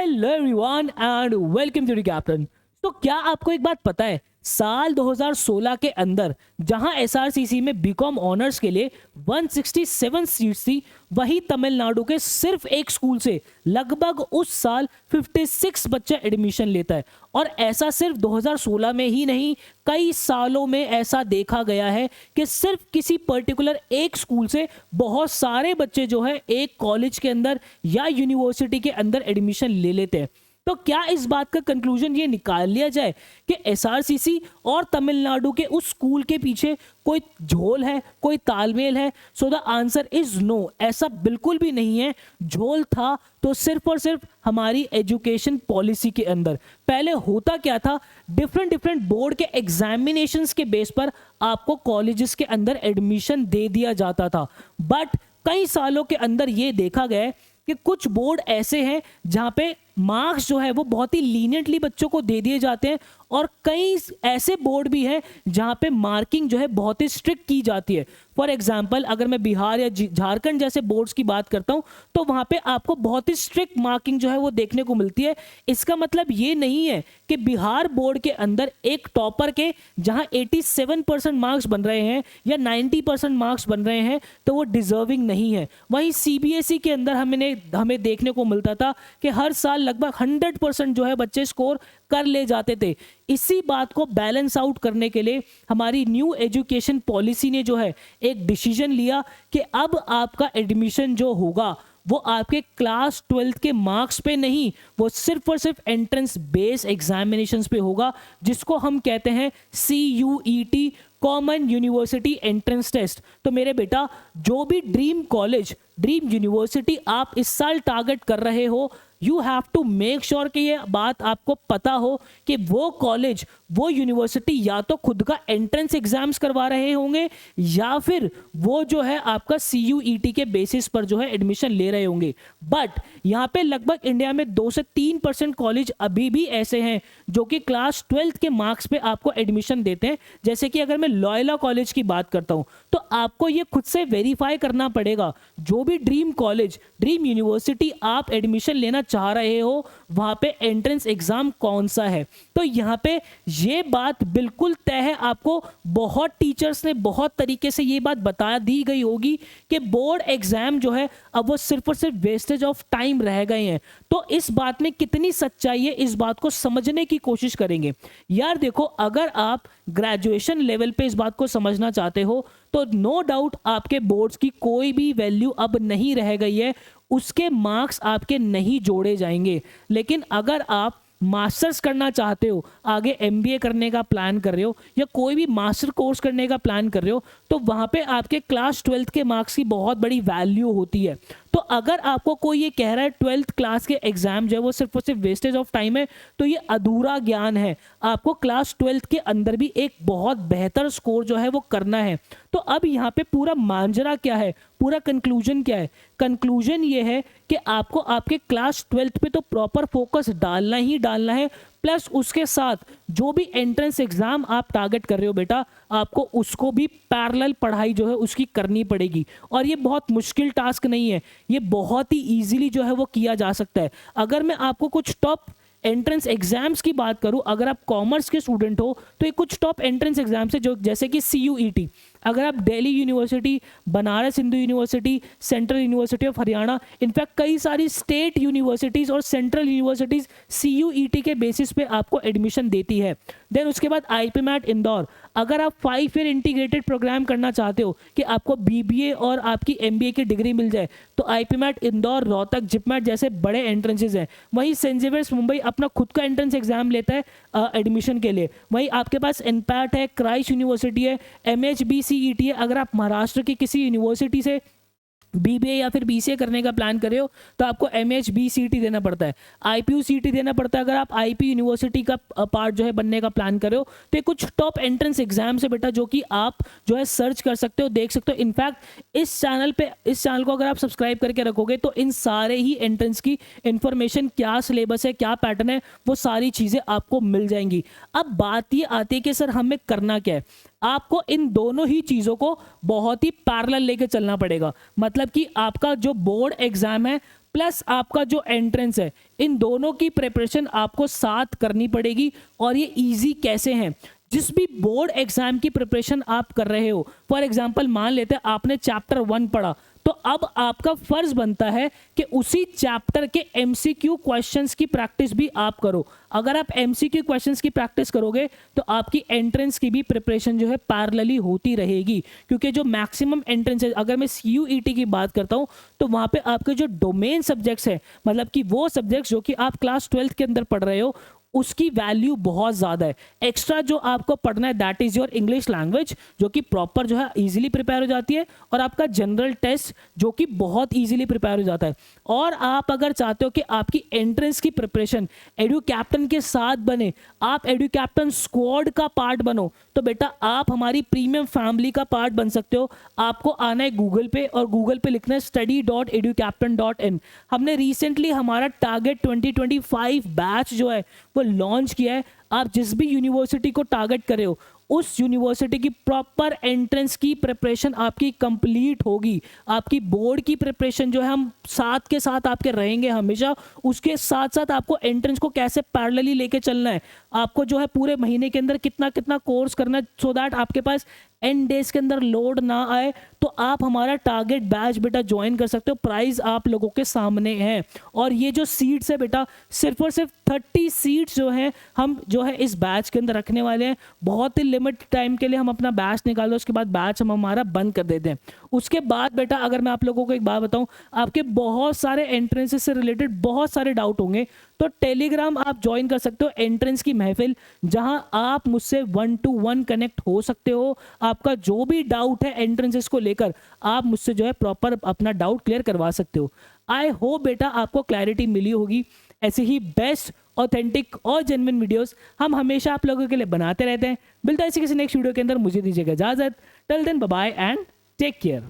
Hello everyone and welcome to the captain. तो क्या आपको एक बात पता है, साल 2016 के अंदर जहां एसआरसीसी में बीकॉम ऑनर्स के लिए 167 सीट्स थी, वही तमिलनाडु के सिर्फ एक स्कूल से लगभग उस साल 56 बच्चे एडमिशन लेता है। और ऐसा सिर्फ 2016 में ही नहीं, कई सालों में ऐसा देखा गया है कि सिर्फ किसी पर्टिकुलर एक स्कूल से बहुत सारे बच्चे जो है एक कॉलेज के अंदर या यूनिवर्सिटी के अंदर एडमिशन ले लेते हैं। तो क्या इस बात का कंक्लूजन ये निकाल लिया जाए कि एसआरसीसी और तमिलनाडु के उस स्कूल के पीछे कोई झोल है, कोई तालमेल है? So the answer is no, ऐसा बिल्कुल भी नहीं है। झोल था तो सिर्फ और सिर्फ हमारी एजुकेशन पॉलिसी के अंदर। पहले होता क्या था, डिफरेंट बोर्ड के एग्जामिनेशंस के बेस पर आपको कॉलेजेस के अंदर एडमिशन दे दिया जाता था। बट कई सालों के अंदर ये देखा गया है कि कुछ बोर्ड ऐसे हैं जहां पे मार्क्स जो है वो बहुत ही लीनियंटली बच्चों को दे दिए जाते हैं, और कई ऐसे बोर्ड भी हैं जहां पे मार्किंग जो है बहुत ही स्ट्रिक्ट की जाती है। फॉर एग्जांपल, अगर मैं बिहार या झारखंड जैसे बोर्ड्स की बात करता हूं तो वहां पे आपको बहुत ही स्ट्रिक्ट मार्किंग जो है वो देखने को मिलती है। इसका मतलब ये नहीं है कि बिहार बोर्ड के अंदर एक टॉपर के जहां 87% मार्क्स बन रहे हैं या 90% मार्क्स बन रहे हैं तो वो डिजर्विंग नहीं है। वहीं सीबीएसई के अंदर हमें देखने को मिलता था कि हर साल लगभग 100% जो है बच्चे स्कोर कर ले जाते थे। इसी बात को बैलेंस आउट करने के लिए हमारी न्यू एजुकेशन पॉलिसी ने जो है एक डिसीजन लिया कि अब आपका एडमिशन जो होगा वो आपके क्लास 12th के मार्क्स पे नहीं, वो सिर्फ और सिर्फ एंट्रेंस बेस एग्जामिनेशंस पे होगा, जिसको हम कहते हैं CUET, common university entrance test. तो मेरे बेटा, जो भी ड्रीम कॉलेज, ड्रीम यूनिवर्सिटी आप इस साल टारगेट कर रहे हो, you have to make sure कि ये बात आपको पता हो कि वो कॉलेज, वो यूनिवर्सिटी या तो खुद का एंट्रेंस एग्जाम्स करवा रहे होंगे या फिर वो जो है आपका CUET के बेसिस पर जो है एडमिशन ले रहे होंगे। बट यहाँ पे लगभग इंडिया में 2 से 3% कॉलेज अभी भी ऐसे हैं जो कि क्लास 12th के मार्क्स पे आपको एडमिशन देते हैं। जैसे कि अगर मैं लॉयला कॉलेज की बात करता हूँ तो आपको ये खुद से वेरीफाई करना पड़ेगा, जो भी ड्रीम कॉलेज, ड्रीम यूनिवर्सिटी आप एडमिशन लेना चाह रहे हो वहां पे एंट्रेंस एग्जाम कौन सा है। तो यहाँ पे ये बात बिल्कुल तय है, आपको बहुत टीचर्स ने बहुत तरीके से ये बात बता दी गई होगी कि बोर्ड एग्जाम जो है अब वो सिर्फ और सिर्फ वेस्टेज ऑफ टाइम रह गए हैं। तो इस बात में कितनी सच्चाई है, इस बात को समझने की कोशिश करेंगे। यार देखो, अगर आप ग्रेजुएशन लेवल पे इस बात को समझना चाहते हो तो नो डाउट आपके बोर्ड्स की कोई भी वैल्यू अब नहीं रह गई है, उसके मार्क्स आपके नहीं जोड़े जाएंगे। लेकिन अगर आप मास्टर्स करना चाहते हो, आगे MBA करने का प्लान कर रहे हो या कोई भी मास्टर कोर्स करने का प्लान कर रहे हो, तो वहाँ पे आपके क्लास 12th के मार्क्स की बहुत बड़ी वैल्यू होती है। तो अगर आपको कोई ये कह रहा है 12th क्लास के एग्जाम जो है वो सिर्फ और सिर्फ वेस्टेज ऑफ टाइम है, तो ये अधूरा ज्ञान है। आपको क्लास 12th के अंदर भी एक बहुत बेहतर स्कोर जो है वो करना है। तो अब यहाँ पे पूरा मांजरा क्या है, पूरा कंक्लूजन क्या है? कंक्लूजन ये है कि आपको आपके क्लास 12th पे तो प्रॉपर फोकस डालना ही डालना है, प्लस उसके साथ जो भी एंट्रेंस एग्जाम आप टारगेट कर रहे हो बेटा, आपको उसको भी पैरेलल पढ़ाई जो है उसकी करनी पड़ेगी। और ये बहुत मुश्किल टास्क नहीं है, ये बहुत ही इजीली जो है वो किया जा सकता है। अगर मैं आपको कुछ टॉप एंट्रेंस एग्जाम्स की बात करूं, अगर आप कॉमर्स के स्टूडेंट हो तो ये कुछ टॉप एंट्रेंस एग्जाम्स है, जो जैसे कि CUET। अगर आप Delhi university, Banaras Hindu university, central university of Haryana, in fact कई सारी स्टेट यूनिवर्सिटीज और सेंट्रल यूनिवर्सिटीज CUET के बेसिस पे आपको एडमिशन देती है। देन उसके बाद IPMAT इंदौर। अगर आप 5 ईयर इंटीग्रेटेड प्रोग्राम करना चाहते हो कि आपको BBA और आपकी MBA की डिग्री मिल जाए, तो IPMAT इंदौर, रोहतक, जिपमैट जैसे बड़े एंट्रेंसेज हैं। वहीं सेंट जेवियर्स मुंबई अपना खुद का एंट्रेंस एग्जाम लेता है एडमिशन के लिए। वहीं आपके पास NPAT है, क्राइस्ट यूनिवर्सिटी है, MHBCET है। अगर आप महाराष्ट्र की किसी यूनिवर्सिटी से BBA या फिर BCA करने का प्लान कर रहे हो तो आपको MHBCET देना पड़ता है, IPUCET देना पड़ता है। अगर आप IP यूनिवर्सिटी का पार्ट जो है बनने का प्लान कर रहे हो तो ये कुछ टॉप एंट्रेंस एग्जाम्स है बेटा, जो कि आप जो है सर्च कर सकते हो, देख सकते हो। इनफैक्ट इस चैनल को अगर आप सब्सक्राइब करके रखोगे तो इन सारे ही एंट्रेंस की इंफॉर्मेशन, क्या सिलेबस है, क्या पैटर्न है, वो सारी चीज़ें आपको मिल जाएंगी। अब बात ये आती है कि सर हमें करना क्या है। आपको इन दोनों ही चीज़ों को बहुत ही पैरेलल लेके चलना पड़ेगा। मतलब कि आपका जो बोर्ड एग्जाम है प्लस आपका जो एंट्रेंस है, इन दोनों की प्रिपरेशन आपको साथ करनी पड़ेगी। और ये इजी कैसे हैं, जिस भी बोर्ड एग्जाम की प्रिपरेशन आप कर रहे हो, फॉर एग्जांपल मान लेते हैं आपने चैप्टर 1 पढ़ा, तो अब आपका फर्ज बनता है कि उसी चैप्टर के एमसीक्यू क्वेश्चंस की प्रैक्टिस भी आप करो। अगर आप एमसीक्यू क्वेश्चंस की प्रैक्टिस करोगे तो आपकी एंट्रेंस की भी प्रिपरेशन जो है पैरेलली होती रहेगी, क्योंकि जो मैक्सिमम एंट्रेंस है, अगर मैं सीयूईटी की बात करता हूं तो वहां पे आपके जो डोमेन सब्जेक्ट्स है, मतलब कि वो सब्जेक्ट्स जो कि आप क्लास 12th के अंदर पढ़ रहे हो, उसकी वैल्यू बहुत ज़्यादा है। एक्स्ट्रा जो आपको पढ़ना है that is your English language, जो कि प्रॉपर जो है इजीली प्रिपेयर हो जाती है, और आपका जनरल टेस्ट जो कि बहुत इजीली प्रिपेयर हो जाता है। और आप अगर चाहते हो कि आपकी एंट्रेंस की प्रिपरेशन एडू कैप्टन के साथ बने, आप एडू कैप्टन स्क्वाड का पार्ट बनो, तो बेटा आप हमारी प्रीमियम फैमिली का पार्ट बन सकते हो। आपको आना है गूगल पे, और गूगल पे लिखना है study.educaptain.in। हमने रिसेंटली हमारा टारगेट 2025 बैच जो है वो लॉन्च किया है। आप जिस भी यूनिवर्सिटी को टारगेट कर रहे हो, उस यूनिवर्सिटी की प्रॉपर एंट्रेंस की प्रिपरेशन आपकी कंप्लीट होगी। आपकी बोर्ड की प्रिपरेशन जो है हम साथ के साथ आपके रहेंगे हमेशा। उसके साथ साथ आपको एंट्रेंस को कैसे पैरेलली लेके चलना है, आपको जो है पूरे महीने के अंदर कितना कितना कोर्स करना है, सो दैट आपके पास एंड डेज के अंदर लोड ना आए, तो आप हमारा टारगेट बैच बेटा ज्वाइन कर सकते हो। प्राइस आप लोगों के सामने है, और ये जो सीट्स है बेटा, सिर्फ और सिर्फ 30 सीट्स जो हैं हम जो है इस बैच के अंदर रखने वाले हैं। बहुत ही लिमिट टाइम के लिए हम अपना बैच निकालते हैं, उसके बाद बैच हम हमारा बंद कर देते हैं। उसके बाद बेटा अगर मैं आप लोगों को एक बात बताऊं, आपके बहुत सारे एंट्रेंसेस से रिलेटेड बहुत सारे डाउट होंगे, तो टेलीग्राम आप ज्वाइन कर सकते हो एंट्रेंस की महफिल, जहां आप मुझसे 1 to 1 कनेक्ट हो सकते हो। आपका जो भी डाउट है एंट्रेंसेस को लेकर, आप मुझसे जो है प्रॉपर अपना डाउट क्लियर करवा सकते हो। आई होप बेटा आपको क्लैरिटी मिली होगी। ऐसे ही बेस्ट, ऑथेंटिक और जेन्युइन वीडियोस हम हमेशा आप लोगों के लिए बनाते रहते हैं। मिलता है किसी नेक्स्ट वीडियो के अंदर, मुझे दीजिएगा इजाजत। Till then bye bye and take care.